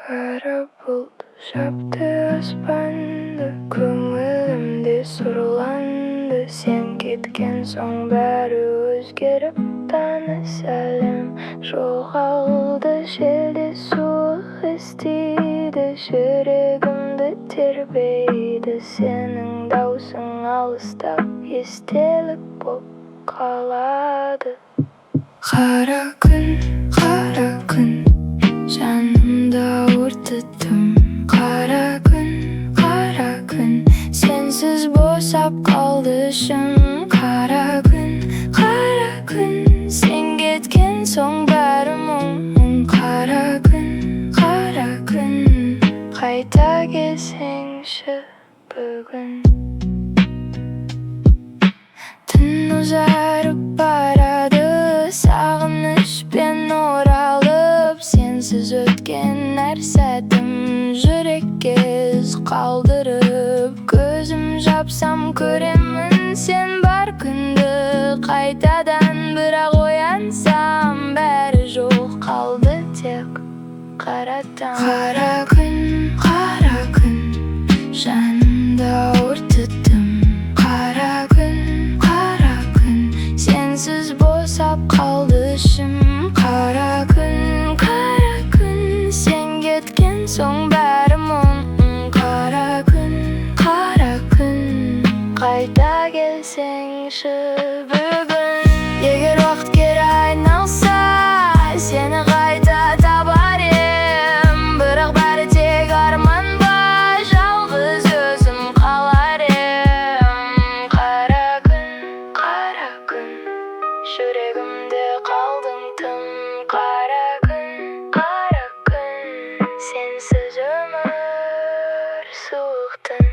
Қара бұлт жапты аспанды, көңілімде сұрланды. Сен кеткен соң бәрі өзгеріп, таныс әлем жоғалды. Желде суық естиді, жүрегімді тербейді. Сенің даусың алыстап естелік боп қалады. Қара күн, жанымда өртітім. Қара күн, сенсіз босап қалды ішім. Қара күн, сен кеткен соң бәрі мұң. Қара күн, қайта келсеңші бүгін. Түн ұзарып барады, сағынышпен оралып. Сенсіз өткен әр сәтім жүрекке із қалдырып. Көзім жапсам көремін сен бар күнді қайтадан. Бірақ оянсам бәрі жоқ қалды, тек қара таң. Қара күн, жанымда өртітім. Қара күн, сенсіз босап қалды ішім. Қара күн, сен кеткен соң бәрі мұң. Қара күн, қайта келсеңші бүгін. Егер уақыт кері айналса, сені қайта табар ем. Бірақ бәрі тек арман ба, жалғыз өзім қалар ем. Қара күн, жүрегімде қалдың тым. Қара күн, сенсіз өмір суық түн.